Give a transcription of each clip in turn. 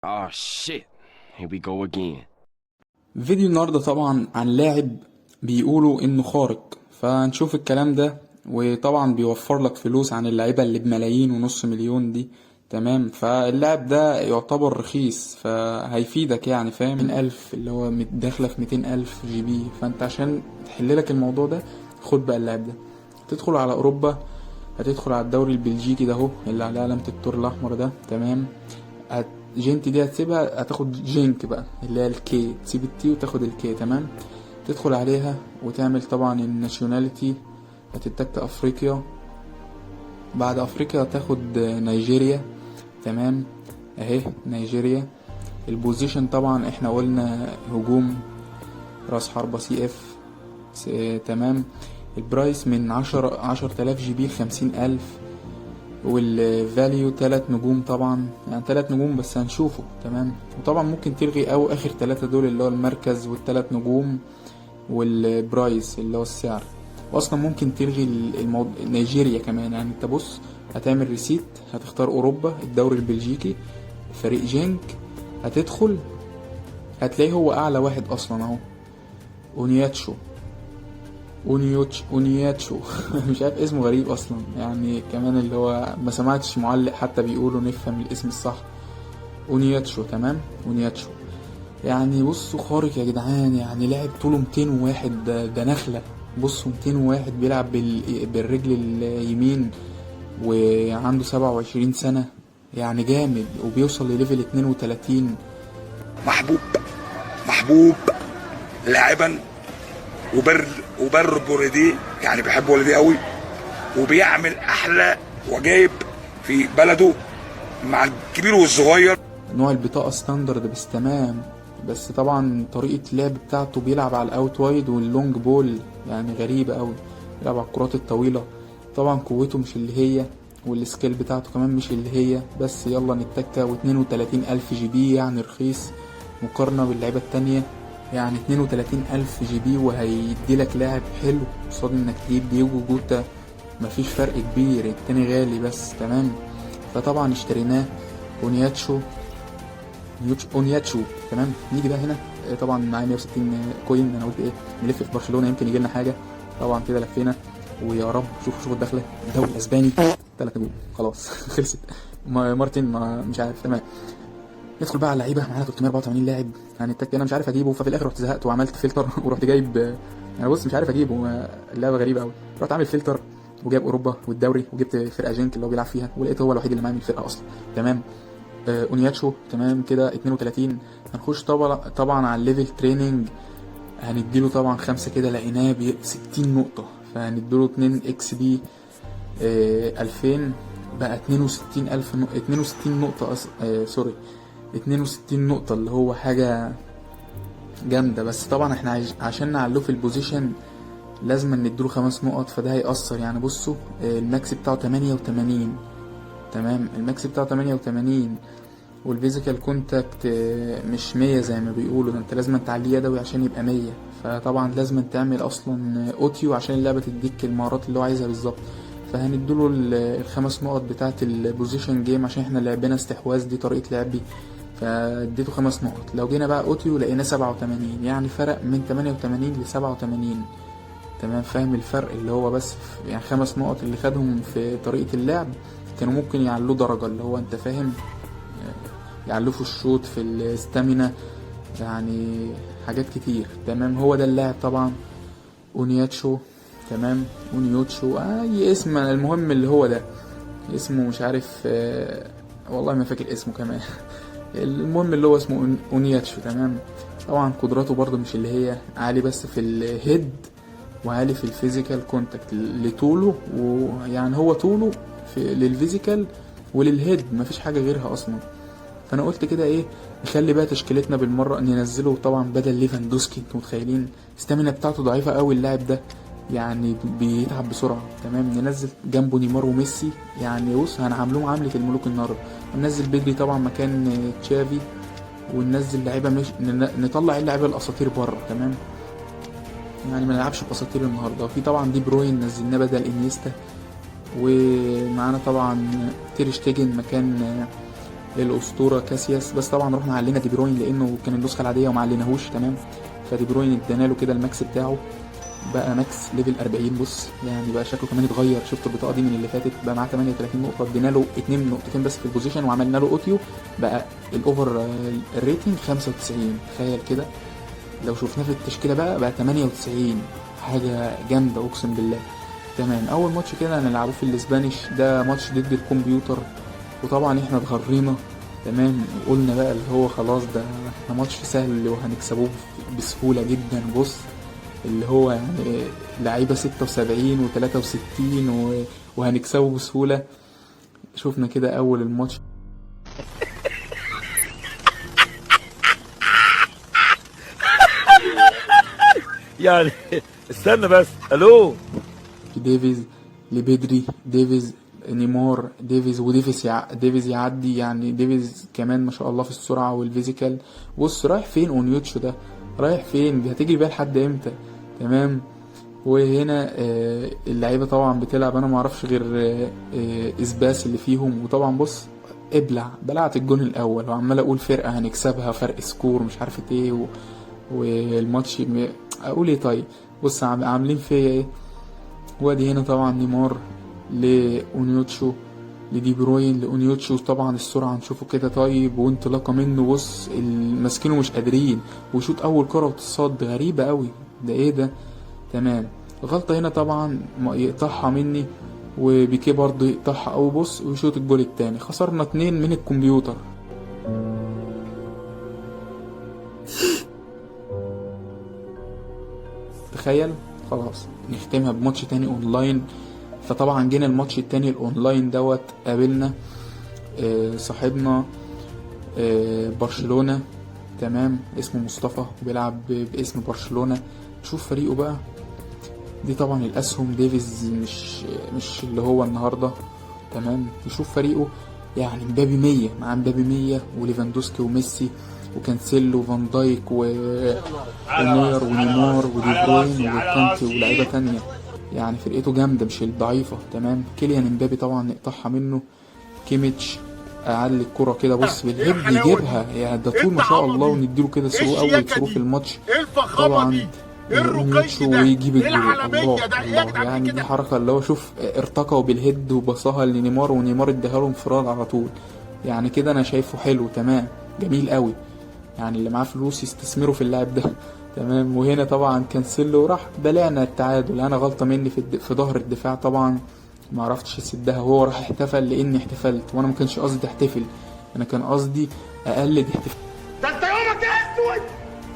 Oh shit. Here we go again. فيديو النهاردة طبعا عن لاعب بيقولوا انه خارق، فهنشوف الكلام ده. وطبعا بيوفر لك فلوس عن اللعيبة اللي بملايين ونص مليون دي. تمام، فاللاعب ده يعتبر رخيص فهيفيدك، يعني فاهم، 200,000 اللي هو داخلة في 200,000 جي بي. فانت عشان تحللك الموضوع ده خد بقى اللاعب ده. تدخل على اوروبا، هتدخل على الدوري البلجيكي ده اهو اللي عليه علامة الثور الاحمر ده. تمام، جنت دي هتسيبها، هتاخد جينك بقى اللي هي الكي، تسيب التي وتاخد الكي. تمام، تدخل عليها وتعمل طبعا الناشيوناليتي، هتتك افريقيا. بعد افريقيا هتاخد نيجيريا. تمام، اهي نيجيريا. البوزيشن طبعا احنا قلنا هجوم، راس حربة سي اف. تمام، البرايس من 10,000 جي بي ل50,000. والفاليو 3 نجوم طبعا، يعني 3 نجوم بس هنشوفه. تمام، وطبعا ممكن تلغي او اخر 3 دول اللي هو المركز وال3 نجوم والبرايس اللي هو السعر. واصلا ممكن تلغي نيجيريا كمان. يعني انت بص، هتعمل ريسيت، هتختار اوروبا الدوري البلجيكي فريق جينك، هتدخل هتلاقيه هو اعلى واحد اصلا اهو، اونياتشو. اونياتشو مش عارف اسمه غريب اصلا، يعني كمان اللي هو ما سمعتش معلق حتى بيقولوا نفهم الاسم الصح. اونياتشو. تمام، اونياتشو. يعني بصوا خارق يا جدعان، يعني لاعب طوله 201، ده نخلة. بصوا 201 بيلعب بالرجل اليمين وعنده 27 سنة، يعني جامد وبيوصل لليفل 32. محبوب محبوب لاعبا، وبر وبر بورديه، يعني بيحب والديه قوي، وبيعمل احلى وجايب في بلده مع الكبير والصغير. نوع البطاقة ستاندرد بس. تمام، بس طبعا طريقة اللعب بتاعته بيلعب على الاوت وايد واللونج بول، يعني غريبة قوي، بيلعب على الكرات الطويلة. طبعا قوته مش اللي هي، والسكيل بتاعته كمان مش اللي هي. بس يلا نتكة. و32,000 جي بي يعني رخيص مقارنة باللعيبة التانية. يعني 32,000 جي بي وهيديلك لاعب حلو قصاد انك تجيب دييجو جوتا. مفيش فرق كبير، التاني غالي بس. تمام، فطبعا اشتريناه. اونياتشو. اونياتشو. تمام، نيجي بقى هنا. طبعا معايا 160 كوين. انا قلت ايه، نلف في برشلونه يمكن يجي لنا حاجه. طبعا كده لفينا ويا رب. شوفوا الدخله، الدوري الاسباني 3 نجوم خلاص خلصت. مارتن ما مش عارف. تمام، ندخل بقى على اللعيبه. معانا 384 لاعب. يعني انا مش عارف اجيبه، ففي الاخر رحت زهقت وعملت فلتر ورحت جايب. انا بص مش عارف اجيبه، اللعبه غريبه قوي. رحت عامل فلتر وجايب اوروبا والدوري، وجبت فرقه جنك اللي هو بيلعب فيها، ولقيته هو الوحيد اللي معايا من الفرقه اصلا. تمام، اونياتشو. تمام كده 32. هنخش طبعا على الليفل تريننج. هنديله طبعا 5 كده، لقيناه ب 60 نقطة، فهنديله 2 اكس بي. 2000 بقى 62,000 62 نقطة سوري، 62 نقطة اللي هو حاجة جامدة. بس طبعا احنا عشان نعلوه في البوزيشن لازم نديله 5 نقط، فده هيأثر. يعني بصوا، الماكس بتاعه 88. تمام، الماكس بتاعه 88. والفيزيكال كونتاكت مش 100 زي ما بيقولوا، ده انت لازم تعليه يدوي عشان يبقى 100. فطبعا لازم تعمل اصلا اوتيو عشان اللعبة تديك المهارات اللي هو عايزها بالظبط. فهنديله ال5 نقط بتاعة البوزيشن جيم عشان احنا لعبنا استحواذ، دي طريقة لعبي. فاديته 5 نقط. لو جينا بقى اوتيو لقينا 87، يعني فرق من 88 ل87. تمام، فاهم الفرق اللي هو بس يعني 5 نقط اللي خدهم في طريقة اللعب كانوا ممكن يعلوه درجة، اللي هو انت فاهم، يعلوه في الشوط، في الاستامينا، يعني حاجات كتير. تمام، هو ده اللاعب طبعا، اونياتشو. تمام، اونيوتشو اي اسم، المهم اللي هو ده اسمه مش عارف، والله ما فاكر اسمه كمان المهم اللي هو اسمه اونياتشو. تمام، طبعا قدراته برضو مش اللي هي عالي، بس في الهيد وعالي في الفيزيكال كونتاكت لطوله، ويعني هو طوله للفيزيكال وللهيد مفيش حاجة غيرها اصلا. فانا قلت كده ايه، نخلي بقى تشكيلتنا بالمره، ننزله طبعا بدل ليفاندوسكي. انتوا متخيلين الستامينا بتاعته ضعيفه قوي اللاعب ده، يعني بيتعب بسرعه. تمام، ننزل جنبه نيمار وميسي. يعني بص هنعاملوه معامله الملوك النهارده. ننزل بدري طبعا مكان تشافي، وننزل لعيبه مش نطلع اللعيبه الاساطير بره. تمام، يعني ما نلعبش باساطير النهارده. في طبعا دي بروين نزلناه بدل انيستا. ومعانا طبعا تير شتيجن مكان الاسطوره كاسياس، بس طبعا رحنا علينا دي بروين لانه كان النسخه العاديه وما عليناهوش تمام. فدي بروين ادانا له كده الماكس بتاعه، بقى ماكس ليفل 40. بص يعني بقى شكله كمان اتغير، شفت البطاقه دي من اللي فاتت بقى معاه 38 نقطه، ادينا له 2 نقطتين بس في البوزيشن وعملنا له اوتيو، بقى الاوفر الريتنج 95. تخيل كده لو شفناه في التشكيله بقى 98، حاجه جامده اقسم بالله. تمام، اول ماتش كده هنلعبه في الاسبانيش، ده ماتش ضد الكمبيوتر، وطبعا احنا اتغرينا تمام، وقلنا بقى اللي هو خلاص ده احنا ماتش سهل وهنكسبوه بسهوله جدا. بص اللي هو يعني لعيبه 76 و63 وهنكسبه بسهوله. شفنا كده اول الماتش يعني استنى بس. الو ديفيز لبدري، ديفيز نيمار، ديفيز يعدي يعني، ديفيز كمان ما شاء الله في السرعة والفيزيكال. بص رايح فين اونيوتشو ده، رايح فين، هتجري بيها لحد امتى؟ تمام. وهنا اللعيبة طبعا بتلعب، انا معرفش غير اسباس اللي فيهم. وطبعا بص بلعت الجون الاول وعمال اقول فرقة هنكسبها فرق سكور مش عارفة ايه والماتش اقول ايه. طيب بص عاملين فيا ايه. وادي هنا طبعا نيمار لأونيوتشو لدي بروين لأونيوتشو، طبعا السرعة نشوفه كده طيب وانطلاقة منه. بص المسكينه مش قادرين، وشوط أول كرة وتصد غريبة قوي، ده ايه ده. تمام، غلطة هنا طبعا يقطعها مني وبيكيه برضه يقطعها، أو بص ويشوط الجول التاني. خسرنا 2 من الكمبيوتر. تخيل. خلاص نختمها بماتش تاني اونلاين. فطبعا جينا الماتش التاني الاونلاين دوت، قابلنا صاحبنا برشلونة تمام، اسمه مصطفى وبيلعب باسم برشلونة. شوف فريقه بقى، دي طبعا الاسهم ديفيز مش اللي هو النهاردة تمام. نشوف فريقه يعني مبابي 100 مع مبابي 100 وليفاندوسكي وميسي وكانسيلو وفان دايك ونوير ونيمار ودي بروين وكانتي ولاعيبه تانية، يعني فرقته جامده مش الضعيفه تمام. كيليان امبابي طبعا نقطعها منه، كيميتش اعلي الكرة كده بص بالهيد يجيبها، يعني ده طول ما شاء الله، ونديله كده ثرو اول ثرو في الماتش طبعا اونيوتشو ويجيب الجول. الله يعني دي حركه اللي هو شوف ارتقوا بالهيد وبصاها لنيمار ونيمار اداها له انفراد على طول، يعني كده انا شايفه حلو تمام جميل قوي، يعني اللي معاه فلوس يستثمروا في اللاعب ده تمام. وهنا طبعا كانسيلو راح بلعنا التعادل، انا غلطه مني في ظهر الدفاع طبعا ما عرفتش اسدها، وهو راح احتفل لاني احتفلت وانا ما كانش قصدي احتفل، انا كان قصدي اقلد احتفال. ده انت يومك اسود.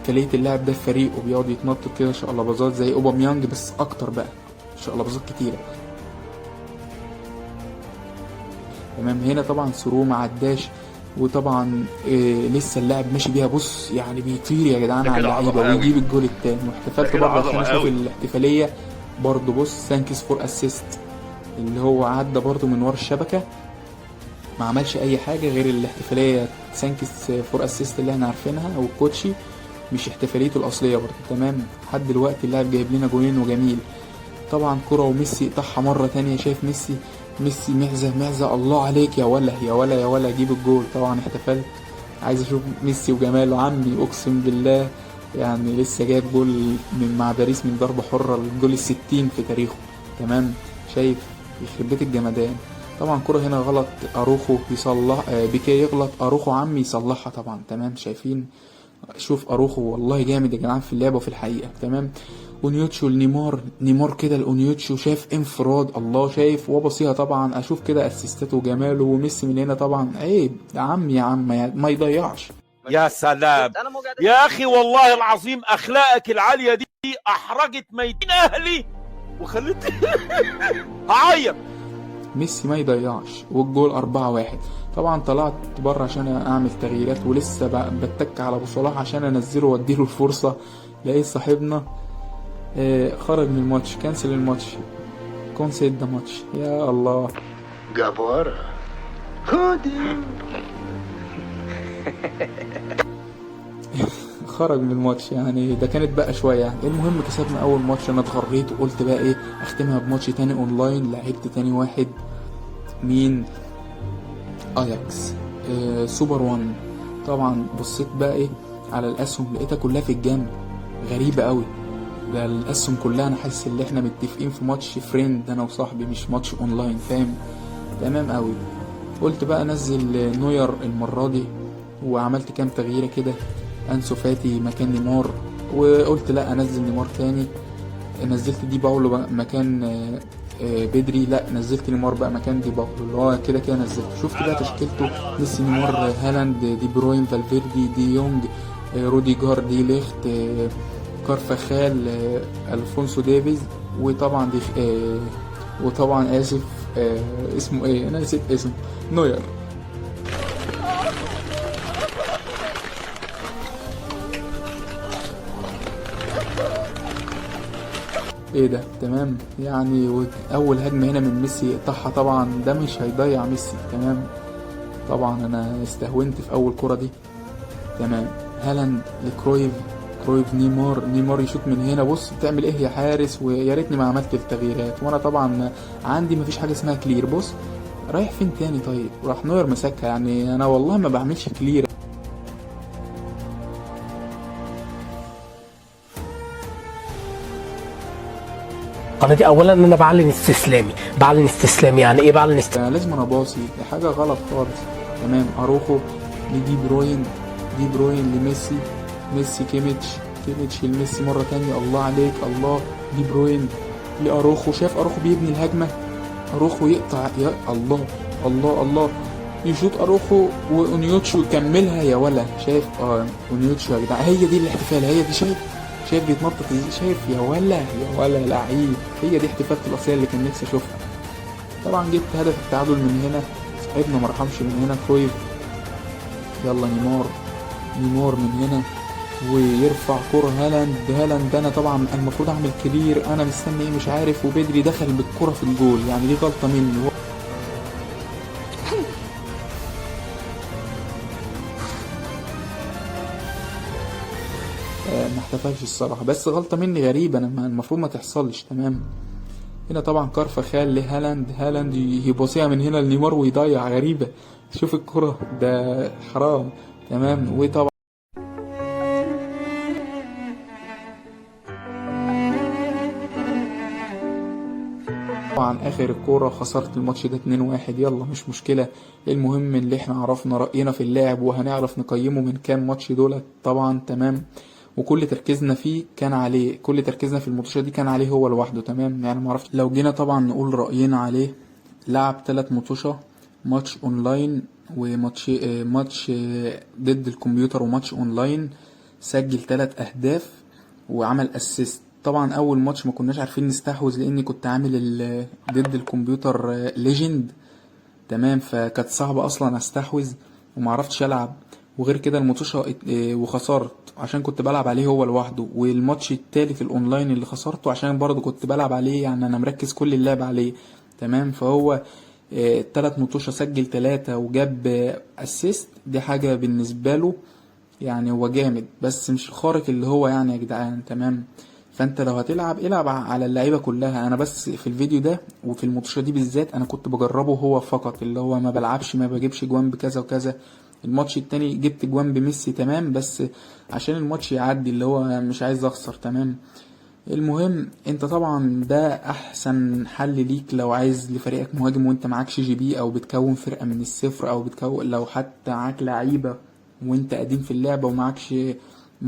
كلية اللاعب ده في فريقه بيقعد يتنطط كده شقلباظات زي اوباميانج بس اكتر بقى، شقلباظات كتيره تمام. هنا طبعا سرو ما عداش، وطبعا لسه اللاعب ماشي بيها بص يعني بيطير يا جدعان على اللعيبه ويجيب الجول التاني. واحتفلت برضه عشان اشوف الاحتفاليه برضه. بص ثانكس فور اسيست اللي هو عدى برضه من ورا الشبكه، ما عملش اي حاجه غير الاحتفاليه ثانكس فور اسيست اللي احنا عارفينها والكوتشي، مش احتفاليته الاصليه برضه تمام. لحد دلوقتي اللاعب جايب لنا جولين وجميل طبعا. كرة وميسي يقطعها مرة تانية، شايف ميسي محزة الله عليك يا ولا جيب الجول. طبعا احتفلت، عايز اشوف ميسي وجماله عمي اقسم بالله، يعني لسه جايب جول من مع باريس من ضربة حرة، الجول 60 في تاريخه تمام. شايف يخرب بيت الجمدان. طبعا كرة هنا غلط اروخو يصلح، بيكيه يغلط اروخو عمي يصلحها طبعا تمام. شايفين شوف اروخو والله جامد يا جدعان في اللعبة وفي الحقيقة تمام. اونيوتشو نيمار كده الاونيوتشو شاف انفراد الله، شايف وبصيها طبعا. اشوف كده اسيستاته وجماله. وميسي من هنا طبعا عيب يا عم ما يضيعش. يا سلام يا اخي والله العظيم، اخلاقك العاليه دي احرجت ميتين اهلي وخلت هعيط. ميسي ما يضيعش، والجول 4-1. طبعا طلعت بره عشان اعمل تغييرات، ولسه بتك على ابو صلاح عشان انزله واديله الفرصه، لقيت صاحبنا خرج من الماتش، كانسل الماتش، كونسيد ده ماتش. يا الله جبارة خدي. خرج من الماتش يعني، ده كانت بقى شويه يعني. المهم كسبنا اول ماتش، انا اتغريت وقلت بقى ايه اختمها بماتش تاني اونلاين. لعبت تاني واحد مين؟ اياكس سوبر 1. طبعا بصيت بقى ايه على الاسهم، لقيتها كلها في الجنب، غريبة قوي. ده الاسهم كلها انا حاسس ان احنا متفقين في ماتش فريند انا وصاحبي، مش ماتش اونلاين، فاهم؟ تمام قوي. قلت بقى انزل نوير المرة دي، وعملت كام تغييرة كده. انسو فاتي مكان نيمار، وقلت لا انزل نيمار تاني. نزلت دي باولو بقى مكان بدري، لا نزلت نيمار بقى مكان دي باولو، اللي هو كده كده نزلته. شفت بقى تشكيلته: ميسي، نيمار، هالاند، دي بروين، فالفيردي، دي يونج، روديجار، دي ليخت، كارفاخال، الفونسو ديفيز، وطبعا دي وطبعا اسف اسمه ايه، انا نسيت اسمه، نوير. ايه ده؟ تمام يعني. اول هجمه هنا من ميسي يقطعها، طبعا ده مش هيضيع ميسي. تمام، طبعا انا استهونت في اول كرة دي. تمام، هالاند لكرويف، كرويف، نيمار يشوط من هنا. بص بتعمل ايه يا حارس، ويا ريتني ما عملت التغييرات، وانا طبعا عندي مفيش حاجه اسمها كلير. بص رايح فين تاني؟ طيب راح نوير مسكها. يعني انا والله ما بعملش كلير. قناتي اولا ان انا بعلن استسلامي. يعني ايه بعلن استسلامي؟ لازم انا باصي، دي حاجه غلط خالص. تمام، اروخو لدي بروين لميسي، ميسي كيميتش لميسي مره تانية. الله عليك، الله. دي بروين لاروخو، شاف اروخو بيبني الهجمه، اروخو يقطع، يا الله الله الله، يشوط اروخو واونيوتشو يكملها. يا ولا شايف؟ اونيوتشو يا جدعان، هي دي الاحتفال، هي دي. شايف بيتنطط ازاي؟ شايف؟ يا ولا لعيب. هي دي احتفالات الاصليه اللي كان نفسي اشوفها. طبعا جبت هدف التعادل من هنا، صاحبنا مرحمش من هنا، كرويف. يلا نيمار من هنا، ويرفع كرة هالاند. انا طبعا المفروض اعمل كبير، انا مستني ايه مش عارف، وبدري دخل بالكرة في الجول. يعني دي غلطة مني. ما احتفلش الصراحة، بس غلطة مني غريبة، انا المفروض ما تحصلش. تمام، هنا طبعا كارفاخال لهالاند يبصيها من هنا لنيمار ويضيع. غريبة، شوف الكرة، ده حرام. تمام، وطبعا اخر الكوره خسرت الماتش ده 2-1. يلا مش مشكله، المهم اللي احنا عرفنا راينا في اللاعب، وهنعرف نقيمه من كام ماتش دولت طبعا. تمام، وكل تركيزنا فيه كان عليه، كل تركيزنا في الماتش دي كان عليه هو لوحده. تمام، يعني معرفش. لو جينا طبعا نقول راينا عليه، لعب 3 ماتشات، ماتش اونلاين وماتش ضد الكمبيوتر وماتش اونلاين، سجل 3 اهداف وعمل اسيست. طبعا اول ماتش ما كناش عارفين نستحوذ، لاني كنت عامل ضد الكمبيوتر ليجند. تمام، فكانت صعبة اصلا استحوذ ومعرفتش العب. وغير كده الماتش وخسرت عشان كنت بلعب عليه هو لوحده. والماتش التالت الاونلاين اللي خسرته عشان برضو كنت بلعب عليه، يعني انا مركز كل اللعب عليه. تمام، فهو 3 ماتشات سجل 3 وجاب اسيست، دي حاجة بالنسبة له يعني هو جامد، بس مش الخارق اللي هو يعني يا جدعان. تمام، فانت لو هتلعب العب على اللعيبه كلها. انا بس في الفيديو ده وفي الماتشة دي بالذات انا كنت بجربه هو فقط، اللي هو ما بلعبش، ما بجيبش جوان بكذا وكذا. الماتش التاني جبت جوان بميسي. تمام، بس عشان الماتش يعدي، اللي هو مش عايز اخسر. تمام، المهم انت طبعا ده احسن حل ليك لو عايز لفريقك مهاجم وانت معكش جي بي، او بتكون فرقة من الصفر، او بتكون لو حتى معاك لعيبة وانت قديم في اللعبة ومعكش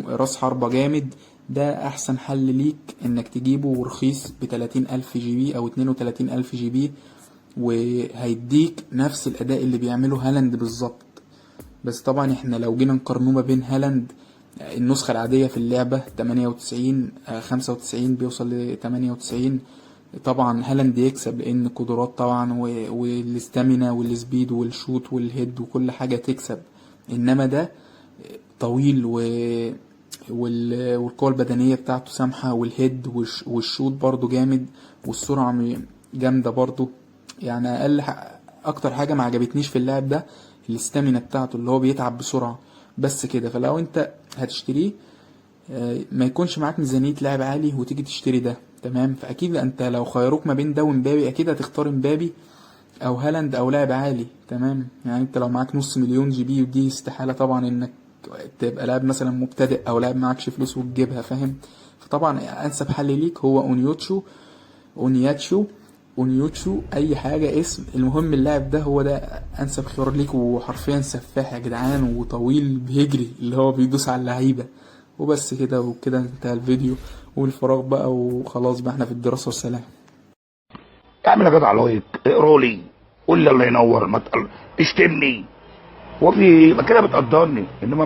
راس حربة جامد. ده احسن حل ليك انك تجيبه رخيص ب30,000 جي بي او 32,000 جي بي، وهيديك نفس الاداء اللي بيعمله هالاند بالظبط. بس طبعا احنا لو جينا نقارنه ما بين هالاند النسخة العادية في اللعبة 98 95 بيوصل ل 98، طبعا هالاند يكسب، لان قدرات طبعا والاستامينا والسبيد والشوت والهيد وكل حاجة تكسب. انما ده طويل والقوة البدنية بتاعته سامحة، والهيد والشوت برضو جامد، والسرعة جامدة برضو. يعني اكتر حاجة ما عجبتنيش في اللاعب ده الاستامينا بتاعته، اللي هو بيتعب بسرعة بس كده. فلو انت هتشتريه ما يكونش معاك ميزانية لاعب عالي وتيجي تشتري ده. تمام، فاكيد انت لو خيروك ما بين ده ومبابي اكيد هتختار مبابي، او هالاند او لاعب عالي. تمام، يعني انت لو معاك نص مليون جي بي، ودي استحالة طبعا انك تبقى لاعب مثلا مبتدئ او لاعب معكش فلوس وتجيبها، فاهم؟ فطبعا انسب حل ليك هو اونياتشو، اي حاجة اسم، المهم اللاعب ده هو ده انسب خيار ليك. وحرفيا سفاح يا جدعان، وطويل بيجري اللي هو بيدوس على اللعيبة. وبس كده، وكده انتهى الفيديو والفراغ بقى، وخلاص بقى احنا في الدراسة والسلام. اعمل يا جدع لايك، اقرا لي، قول لي الله ينور، ما اشتمني، وفي يبقى كده بتقدرني، انما